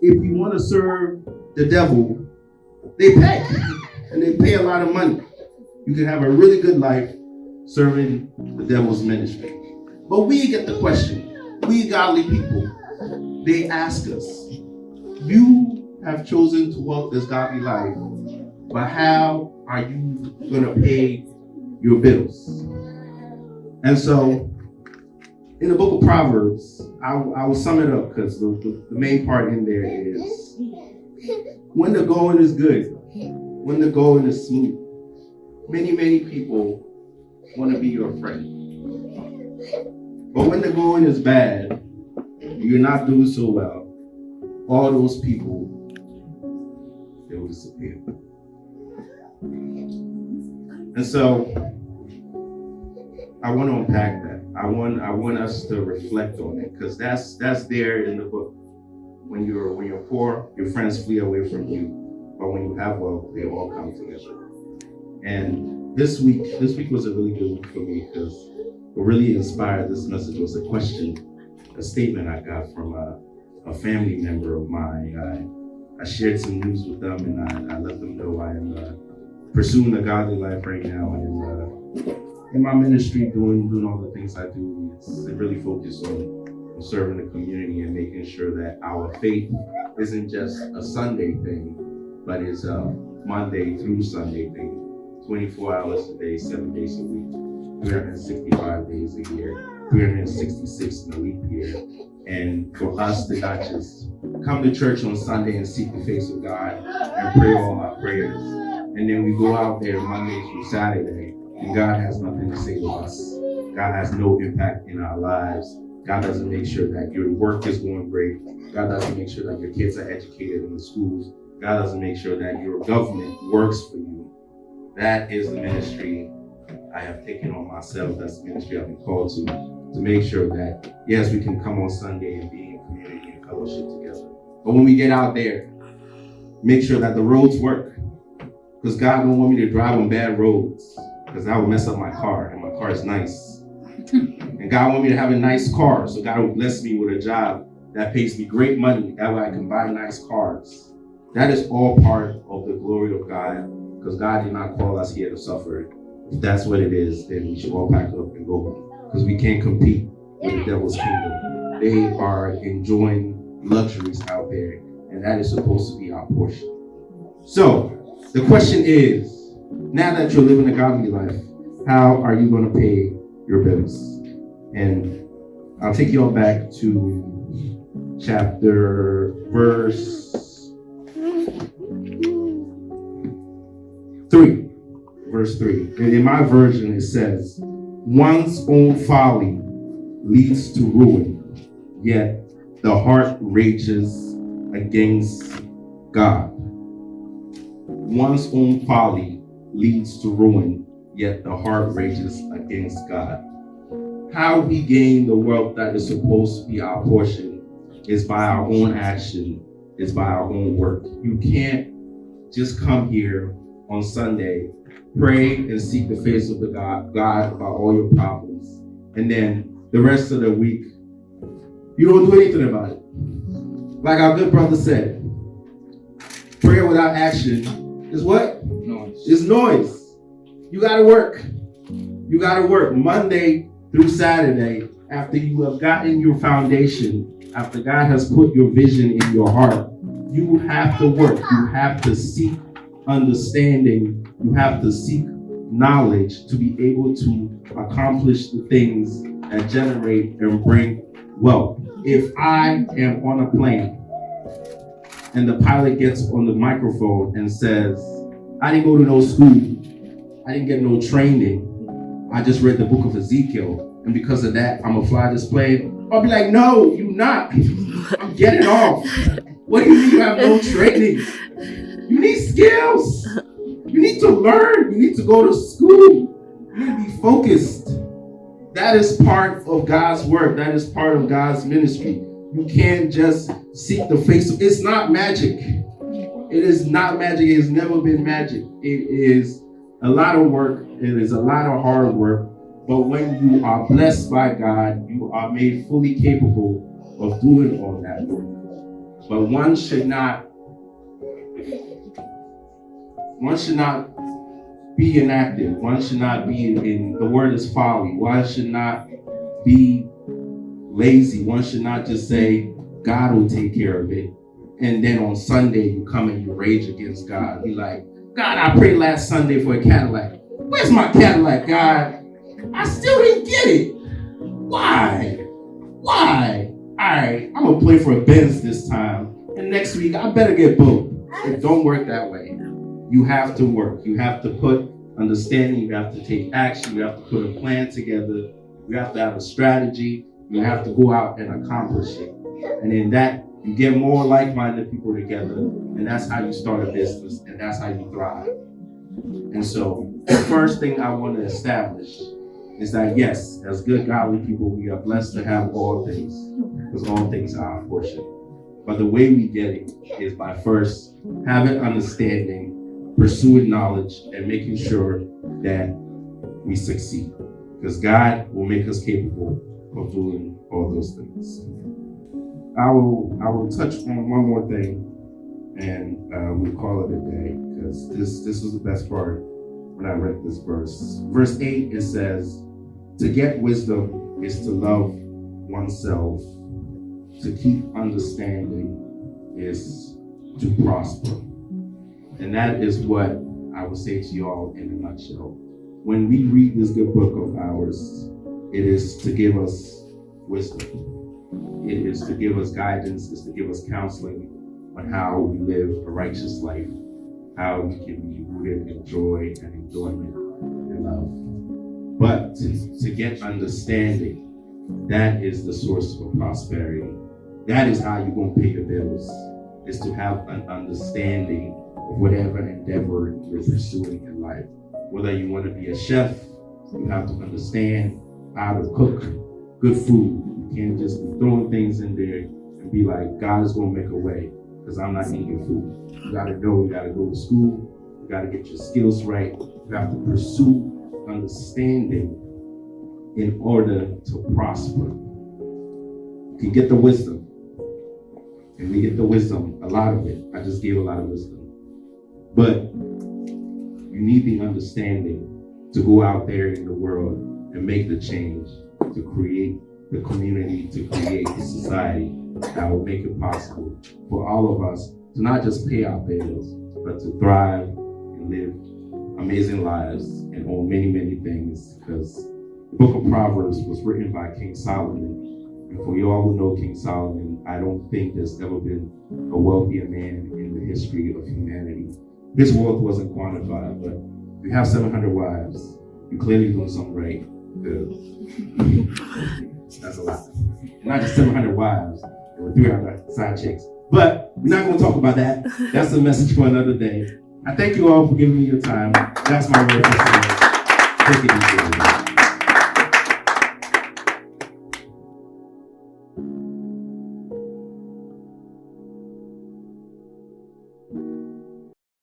if you want to serve the devil, they pay. And they pay a lot of money. You can have a really good life serving the devil's ministry. But we get the question, we godly people, they ask us, you have chosen to walk this godly life, but how are you going to pay your bills? And so, in the book of Proverbs, I will sum it up because the main part in there is, when the going is good, when the going is smooth, many people want to be your friend. But when the going is bad, you're not doing so well, all those people, they will disappear. And so, I want to unpack that. I want us to reflect on it, because that's there in the book. When you're poor, your friends flee away from you, but when you have wealth, they all come together. And this week was a really good week for me, because what really inspired this message was a statement I got from a family member of mine. I shared some news with them, and I let them know I am pursuing a godly life right now, and in my ministry, doing all the things I do. It's really focused on serving the community and making sure that our faith isn't just a Sunday thing, but is a Monday through Sunday thing. 24 hours a day, 7 days a week, 365 days a year, 366 in a leap year. And for us to not just come to church on Sunday and seek the face of God and pray all our prayers, and then we go out there Monday through Saturday, and God has nothing to say to us. God has no impact in our lives. God doesn't make sure that your work is going great. God doesn't make sure that your kids are educated in the schools. God doesn't make sure that your government works for you. That is the ministry I have taken on myself. That's the ministry I've been called to make sure that, yes, we can come on Sunday and be in community and fellowship together. But when we get out there, make sure that the roads work. Because God don't want me to drive on bad roads, because that will mess up my car, and my car is nice. And God want me to have a nice car, so God will bless me with a job that pays me great money. That way I can buy nice cars. That is all part of the glory of God, because God did not call us here to suffer. If that's what it is, then we should all pack up and go, because we can't compete with the devil's kingdom. They are enjoying luxuries out there, and that is supposed to be our portion. So, the question is, now that you're living a godly life, how are you going to pay your bills? And I'll take you all back to verse 3. Verse 3. And in my version, it says, one's own folly leads to ruin, yet the heart rages against God. One's own folly leads to ruin, yet the heart rages against God. How we gain the wealth that is supposed to be our portion is by our own action, is by our own work. You can't just come here on Sunday, pray and seek the face of the God about all your problems, and then the rest of the week, you don't do anything about it. Like our good brother said, prayer without action is what? Noise. It's noise. You gotta work. You gotta work Monday through Saturday after you have gotten your foundation, after God has put your vision in your heart. You have to work. You have to seek understanding. You have to seek knowledge to be able to accomplish the things that generate and bring wealth. If I am on a plane and the pilot gets on the microphone and says, I didn't go to no school, I didn't get no training, I just read the book of Ezekiel, and because of that, I'm gonna fly this plane, I'll be like, no, you not. I'm getting off. What do you mean you have no training? You need skills. You need to learn. You need to go to school. You need to be focused. That is part of God's work. That is part of God's ministry. You can't just seek the face of, it's not magic. It is not magic. It has never been magic. It is a lot of work. It is a lot of hard work. But when you are blessed by God, you are made fully capable of doing all that work. But one should not be inactive. One should not be in the word is folly. One should not be lazy. One should not just say, God will take care of it. And then on Sunday, you come and you rage against God. Be like, God, I prayed last Sunday for a Cadillac. Where's my Cadillac, God? I still didn't get it. Why? All right, I'm going to play for a Benz this time. And next week, I better get both. It don't work that way. You have to work. You have to put understanding. You have to take action. You have to put a plan together. You have to have a strategy. You have to go out and accomplish it. And in that, you get more like-minded people together. And that's how you start a business. And that's how you thrive. And so the first thing I want to establish is that, yes, as good godly people, we are blessed to have all things, because all things are our portion. But the way we get it is by first having understanding, pursuing knowledge, and making sure that we succeed. Because God will make us capable of doing all those things. I will touch on one more thing, and we'll call it a day, because this was the best part when I read this verse. Verse 8, it says, to get wisdom is to love oneself. To keep understanding is to prosper. And that is what I would say to you all in a nutshell. When we read this good book of ours, it is to give us wisdom. It is to give us guidance. It's to give us counseling on how we live a righteous life, how we can be rooted in joy and enjoyment and love. But to get understanding, that is the source of prosperity. That is how you're going to pay your bills, is to have an understanding of whatever endeavor you're pursuing in life. Whether you want to be a chef, you have to understand how to cook good food. You can't just be throwing things in there and be like, God is going to make a way, because I'm not eating food. You got to know, you got to go to school, you got to get your skills right, you have to pursue understanding in order to prosper. You can get the wisdom, and we get the wisdom, a lot of it. I just gave a lot of wisdom. But you need the understanding to go out there in the world and make the change, to create the community, to create the society that will make it possible for all of us to not just pay our bills, but to thrive and live amazing lives and own many, many things. Because the book of Proverbs was written by King Solomon. And for you all who know King Solomon, I don't think there's ever been a wealthier man in the history of humanity. His wealth wasn't quantified, but if you have 700 wives, you're clearly doing something right. That's a lot. And not just 700 wives, there were 300 side chicks. But we're not going to talk about that. That's a message for another day. I thank you all for giving me your time. That's my word for today. Take it easy.